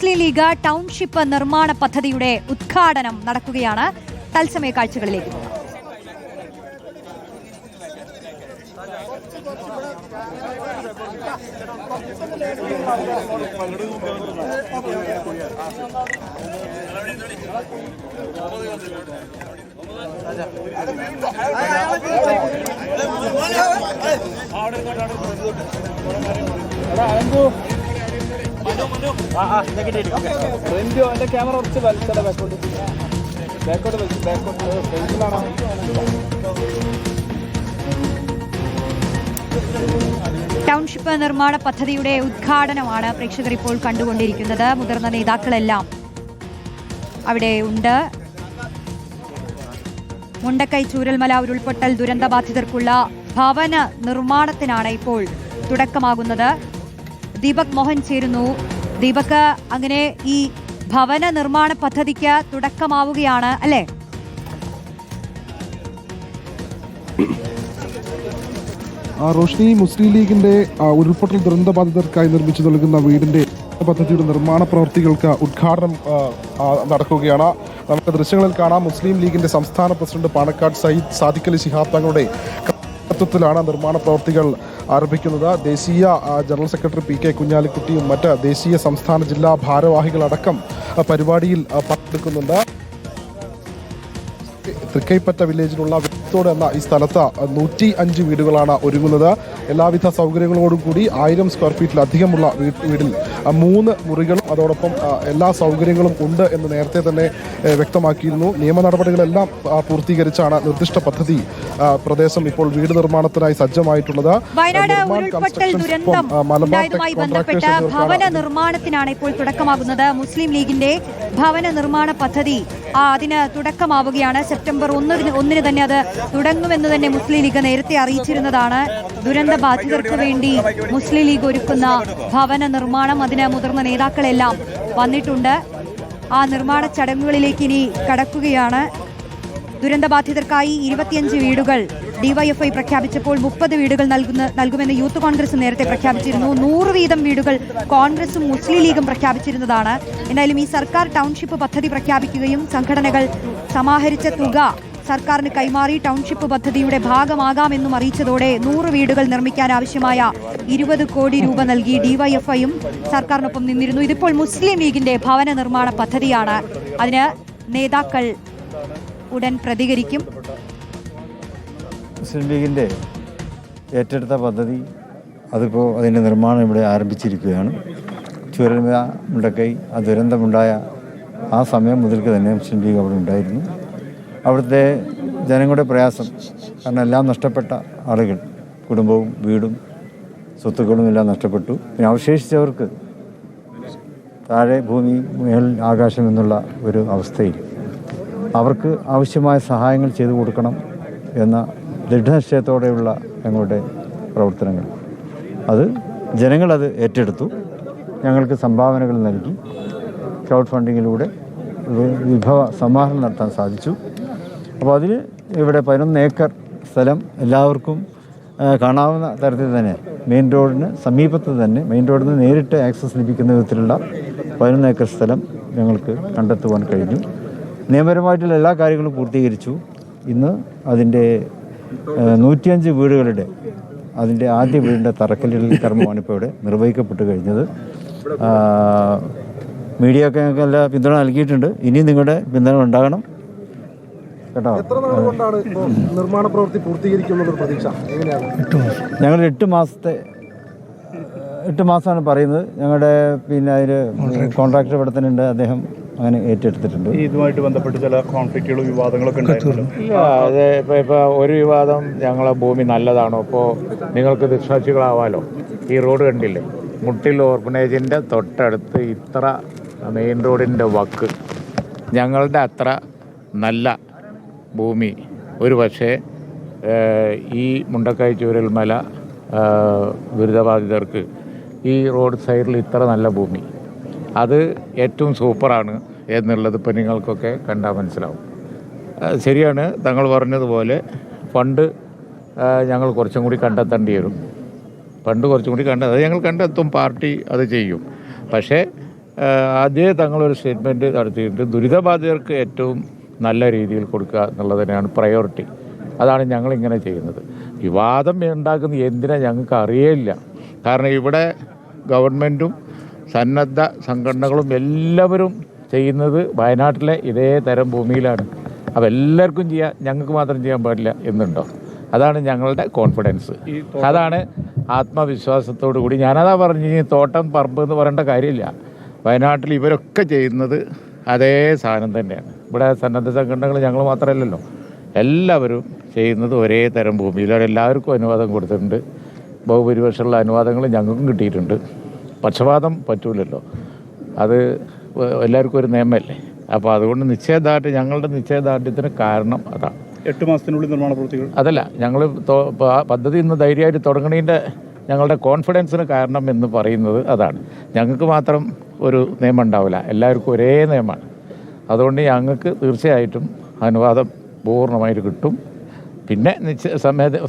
മുസ്ലിം league township നിർമ്മാണ പദ്ധതിയുടെ ഉദ്ഘാടനം നടക്കുകയാണ്. തത്സമയ കാഴ്ചകളിലേക്ക് പോകാം. ക്യാമറ കുറച്ച് വലിച്ചട ബാക്കോട്ട് ടൗൺഷിപ്പ് നിർമ്മാണ പദ്ധതിയുടെ ഉദ്ഘാടനമാണ് പ്രേക്ഷകർ ഇപ്പോൾ കണ്ടുകൊണ്ടിരിക്കുന്നത്. മുതിർന്ന നേതാക്കളെല്ലാം അവിടെ ഉണ്ട്. മുണ്ടക്കൈ ചൂരൽമല ഉരുൾപൊട്ടൽ ദുരന്തബാധിതർക്കുള്ള ഭവന നിർമ്മാണത്തിനാണ് ഇപ്പോൾ തുടക്കമാകുന്നത്. ദീപക് മോഹൻ ചേരുന്നു. ദീപക്, അങ്ങനെ ഈ ഭവന നിർമ്മാണ പദ്ധതിക്ക് തുടക്കമാവുകയാണ് അല്ലേ? റോഷ്നി, മുസ്ലിം ലീഗിന്റെ ഉരുൾപൊട്ടൽ ദുരന്തബാധിതർക്കായി നിർമ്മിച്ചു നൽകുന്ന വീടിന്റെ പദ്ധതിയുടെ നിർമ്മാണ പ്രവൃത്തികൾക്ക് ഉദ്ഘാടനം നടക്കുകയാണ്. നമുക്ക് ദൃശ്യങ്ങളിൽ കാണാം. മുസ്ലിം ലീഗിന്റെ സംസ്ഥാന പ്രസിഡന്റ് പാണക്കാട് സയ്യിദ് സാദിഖ് അലി ശിഹാബ് തങ്ങളുടെ നേതൃത്വത്തിലാണ് നിർമ്മാണ പ്രവൃത്തികൾ ആരംഭിക്കുന്നത്. ദേശീയ ജനറൽ സെക്രട്ടറി പി കെ കുഞ്ഞാലിക്കുട്ടിയും മറ്റ് ദേശീയ സംസ്ഥാന ജില്ലാ ഭാരവാഹികളടക്കം പരിപാടിയിൽ പങ്കെടുക്കുന്നുണ്ട്. തൃക്കൈപ്പറ്റ വില്ലേജിലുള്ള വിത്തോട് എന്ന ഈ സ്ഥലത്ത് 105 വീടുകളാണ് ഒരുങ്ങുന്നത്. എല്ലാവിധ സൗകര്യങ്ങളോടും കൂടി 1000 സ്ക്വയർ ഫീറ്റിലധികമുള്ള വീടിൽ 3 മുറികളും അതോടൊപ്പം എല്ലാ സൗകര്യങ്ങളും ഉണ്ട് എന്ന് നേരത്തെ തന്നെ വ്യക്തമാക്കിയിരുന്നു. നിയമ നടപടികളെല്ലാം പൂർത്തീകരിച്ചാണ് നിർദ്ദിഷ്ട പദ്ധതി പ്രദേശം ഇപ്പോൾ വീട് നിർമ്മാണത്തിനായി സജ്ജമായിട്ടുള്ളത്. വയനാട് ഉരുൾപൊട്ടൽ ദുരന്തവുമായി ബന്ധപ്പെട്ട ഭവന നിർമ്മാണത്തിനാണ് ഇപ്പോൾ തുടക്കമാകുന്നത്. മുസ്ലിം ലീഗിന്റെ ഭവന നിർമ്മാണ പദ്ധതി അതിന് തുടക്കമാവുകയാണ്. സെപ്റ്റംബർ 1 തന്നെ അത് തുടങ്ങുമെന്ന് തന്നെ മുസ്ലിം ലീഗ് നേരത്തെ അറിയിച്ചിരുന്നതാണ്. ദുരന്ത ബാധിതർക്ക് വേണ്ടി മുസ്ലിം ലീഗ് ഒരുക്കുന്ന ഭവന നിർമ്മാണം, അതിന് മുതിർന്ന നേതാക്കളെല്ലാം വന്നിട്ടുണ്ട്. ആ നിർമ്മാണ ചടങ്ങുകളിലേക്ക് ഇനി കടക്കുകയാണ്. ദുരന്തബാധിതർക്കായി 25 വീടുകൾ ഡിവൈഎഫ്ഐ പ്രഖ്യാപിച്ചപ്പോൾ 30 വീടുകൾ നൽകുമെന്ന് യൂത്ത് കോൺഗ്രസ് നേരത്തെ പ്രഖ്യാപിച്ചിരുന്നു. 100 വീതം വീടുകൾ കോൺഗ്രസും മുസ്ലിം ലീഗും പ്രഖ്യാപിച്ചിരുന്നതാണ്. എന്തായാലും ഈ സർക്കാർ ടൗൺഷിപ്പ് പദ്ധതി പ്രഖ്യാപിക്കുകയും സംഘടനകൾ സമാഹരിച്ച തുക സർക്കാരിന് കൈമാറി ടൗൺഷിപ്പ് പദ്ധതിയുടെ ഭാഗമാകാമെന്നും അറിയിച്ചതോടെ 100 വീടുകൾ നിർമ്മിക്കാൻ ആവശ്യമായ 20 കോടി രൂപ നൽകി ഡിവൈഎഫ്ഐയും സർക്കാരിനൊപ്പം നിന്നിരുന്നു. ഇതിപ്പോൾ മുസ്ലിം ലീഗിന്റെ ഭവന നിർമ്മാണ പദ്ധതിയാണ്. അതിന് നേതാക്കൾ ഉടൻ പ്രതികരിക്കും. മുസ്ലിം ലീഗിൻ്റെ ഏറ്റെടുത്ത പദ്ധതി അതിപ്പോൾ അതിൻ്റെ നിർമ്മാണം ഇവിടെ ആരംഭിച്ചിരിക്കുകയാണ്. ചൂരൽമല മുണ്ടക്കൈ ആ ദുരന്തമുണ്ടായ ആ സമയം മുതൽക്ക് തന്നെ മുസ്ലിം ലീഗ് അവിടെ ഉണ്ടായിരുന്നു. അവിടുത്തെ ജനങ്ങളുടെ പ്രയാസം, കാരണം എല്ലാം നഷ്ടപ്പെട്ട ആളുകൾ, കുടുംബവും വീടും സ്വത്തുക്കളും എല്ലാം നഷ്ടപ്പെട്ടു. പിന്നെ അവശേഷിച്ചവർക്ക് താഴെ ഭൂമി മേൽ ആകാശം എന്നുള്ള ഒരു അവസ്ഥയിൽ അവർക്ക് ആവശ്യമായ സഹായങ്ങൾ ചെയ്തു കൊടുക്കണം എന്ന ദൃഢനിശ്ചയത്തോടെയുള്ള ഞങ്ങളുടെ പ്രവർത്തനങ്ങൾ, അത് ജനങ്ങളത് ഏറ്റെടുത്തു. ഞങ്ങൾക്ക് സംഭാവനകൾ നൽകി ക്രൗഡ് ഫണ്ടിങ്ങിലൂടെ വിഭവ സമാഹരണം നടത്താൻ സാധിച്ചു. അപ്പോൾ അതിന് ഇവിടെ 11 ഏക്കർ സ്ഥലം എല്ലാവർക്കും കാണാവുന്ന തരത്തിൽ തന്നെ മെയിൻ റോഡിന് സമീപത്ത് തന്നെ മെയിൻ റോഡിൽ നിന്ന് നേരിട്ട് ആക്സസ് ലഭിക്കുന്ന വിധത്തിലുള്ള 11 ഏക്കർ സ്ഥലം ഞങ്ങൾക്ക് കണ്ടെത്തുവാൻ കഴിഞ്ഞു. നിയമപരമായിട്ടുള്ള എല്ലാ കാര്യങ്ങളും പൂർത്തീകരിച്ചു. ഇന്ന് അതിൻ്റെ 105 വീടുകളുടെ അതിൻ്റെ ആദ്യ വീടിൻ്റെ തറക്കല്ലിടൽ കർമ്മമാണ് ഇപ്പോൾ ഇവിടെ നിർവഹിക്കപ്പെട്ട് കഴിഞ്ഞത്. മീഡിയ ഒക്കെ ഞങ്ങൾക്ക് എല്ലാ പിന്തുണ നൽകിയിട്ടുണ്ട്. ഇനി നിങ്ങളുടെ പിന്തുണ ഉണ്ടാകണം കേട്ടോ. നിർമ്മാണ പ്രവൃത്തി പൂർത്തീകരിക്കുമെന്നുള്ള പ്രതീക്ഷ എങ്ങനെയാണ്? ഞങ്ങൾ 8 മാസമാണ് പറയുന്നത്. ഞങ്ങളുടെ പിന്നെ അതിൽ കോൺട്രാക്ടർ ഇവിടെ തന്നെ ഉണ്ട്, അദ്ദേഹം അങ്ങനെ ഏറ്റെടുത്തിട്ടുണ്ട്. ഇതുമായിട്ട് ബന്ധപ്പെട്ട് ചില കോൺഫ്ലിക്റ്റുകളും വിവാദങ്ങളൊക്കെ ഉണ്ടായിരുന്നു. അതെ, ഇപ്പോൾ ഒരു വിവാദം, ഞങ്ങളെ ഭൂമി നല്ലതാണോ, ഇപ്പോൾ നിങ്ങൾക്ക് ദൃക്സാക്ഷികളാവാലോ. ഈ റോഡ് കണ്ടില്ലേ, മുട്ടിൽ ഓർഫനേജിൻ്റെ തൊട്ടടുത്ത് ഇത്ര മെയിൻ റോഡിൻ്റെ വക്ക്, ഞങ്ങളുടെ അത്ര നല്ല ഭൂമി ഒരു പക്ഷേ ഈ മുണ്ടക്കൈ ചൂരൽമല ദുരിതബാധിതർക്ക് ഈ റോഡ് സൈഡിൽ ഇത്ര നല്ല ഭൂമി, അത് ഏറ്റവും സൂപ്പറാണ് എന്നുള്ളത് ഇപ്പോൾ നിങ്ങൾക്കൊക്കെ കണ്ടാൽ മനസ്സിലാവും. ശരിയാണ്, തങ്ങൾ പറഞ്ഞതുപോലെ ഫണ്ട് ഞങ്ങൾ കുറച്ചും കൂടി കണ്ടെത്തേണ്ടി വരും. ഫണ്ട് കുറച്ചും കൂടി അത് ഞങ്ങൾ കണ്ടെത്തും, പാർട്ടി അത് ചെയ്യും. പക്ഷേ ആദ്യമേ തങ്ങളൊരു സ്റ്റേറ്റ്മെൻറ്റ് നടത്തിയിട്ട് ദുരിതബാധിതർക്ക് ഏറ്റവും നല്ല രീതിയിൽ കൊടുക്കുക എന്നുള്ളത് തന്നെയാണ് പ്രയോറിറ്റി. അതാണ് ഞങ്ങളിങ്ങനെ ചെയ്യുന്നത്. വിവാദം ഉണ്ടാക്കുന്ന എന്തിനാണ് ഞങ്ങൾക്ക് അറിയില്ല. കാരണം ഇവിടെ ഗവൺമെൻറ്റും സന്നദ്ധ സംഘടനകളും എല്ലാവരും ചെയ്യുന്നത് വയനാട്ടിലെ ഇതേ തരം ഭൂമിയിലാണ്. അപ്പോൾ എല്ലാവർക്കും ചെയ്യാം, ഞങ്ങൾക്ക് മാത്രം ചെയ്യാൻ പാടില്ല എന്നുണ്ടോ? അതാണ് ഞങ്ങളുടെ കോൺഫിഡൻസ്, അതാണ് ആത്മവിശ്വാസത്തോടു കൂടി ഞാനതാ പറഞ്ഞു. ഈ തോട്ടം പറമ്പ് എന്ന് പറയേണ്ട കാര്യമില്ല. വയനാട്ടിൽ ഇവരൊക്കെ ചെയ്യുന്നത് അതേ സാധനം തന്നെയാണ്. ഇവിടെ സന്നദ്ധ സംഘടനകൾ ഞങ്ങൾ മാത്രമല്ലല്ലോ, എല്ലാവരും ചെയ്യുന്നത് ഒരേ തരം ഭൂമിയിലാണ്. എല്ലാവർക്കും അനുവാദം കൊടുത്തിട്ടുണ്ട്. ബഹുഭൂരിപക്ഷമുള്ള അനുവാദങ്ങൾ ഞങ്ങൾക്കും കിട്ടിയിട്ടുണ്ട്. പക്ഷപാതം പറ്റൂലല്ലോ, അത് എല്ലാവർക്കും ഒരു നിയമമല്ലേ. അപ്പോൾ അതുകൊണ്ട് ഞങ്ങളുടെ നിശ്ചയദാർഢ്യത്തിന് കാരണം അതാണ്. 8 മാസത്തിനുള്ളിൽ നിർമ്മാണ പ്രവൃത്തികൾ അതല്ല, ഞങ്ങൾ പദ്ധതി ഇന്ന് ധൈര്യമായിട്ട് തുടങ്ങണതിൻ്റെ ഞങ്ങളുടെ കോൺഫിഡൻസിന് കാരണം എന്ന് പറയുന്നത് അതാണ്. ഞങ്ങൾക്ക് മാത്രം ഒരു നിയമം ഉണ്ടാവില്ല, എല്ലാവർക്കും ഒരേ നിയമമാണ്. അതുകൊണ്ട് ഞങ്ങൾക്ക് തീർച്ചയായിട്ടും അനുവാദം പൂർണ്ണമായിട്ട് കിട്ടും. പിന്നെ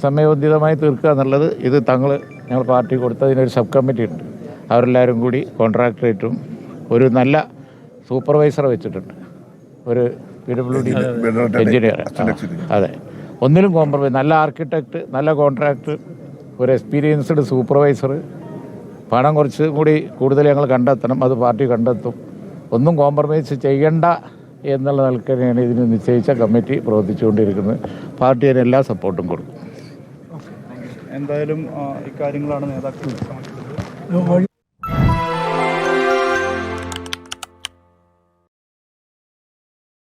സമയബന്ധിതമായി തീർക്കുക എന്നുള്ളത് ഇത് ഞങ്ങൾ പാർട്ടി കൊടുത്തതിനൊരു സബ് കമ്മിറ്റി ഉണ്ട്. അവരെല്ലാവരും കൂടി കോൺട്രാക്ടറേറ്റും ഒരു നല്ല സൂപ്പർവൈസറെ വെച്ചിട്ടുണ്ട്, ഒരു PWD എഞ്ചിനീയർ. അതെ, ഒന്നിലും കോംപ്രമൈസ്, നല്ല ആർക്കിടെക്റ്റ്, നല്ല കോൺട്രാക്ടർ, ഒരു എക്സ്പീരിയൻസ്ഡ് സൂപ്പർവൈസർ. പണം കുറച്ച് കൂടി കൂടുതൽ ഞങ്ങൾ കണ്ടെത്തണം, അത് പാർട്ടി കണ്ടെത്തും. ഒന്നും കോംപ്രമൈസ് ചെയ്യണ്ട എന്നുള്ള നിലക്കാണ് ഇതിന് നിശ്ചയിച്ച കമ്മിറ്റി പ്രവർത്തിച്ചുകൊണ്ടിരിക്കുന്നത്. പാർട്ടി അതിന് എല്ലാ സപ്പോർട്ടും കൊടുക്കും. എന്തായാലും ഇക്കാര്യങ്ങളാണ് നേതാക്കൾ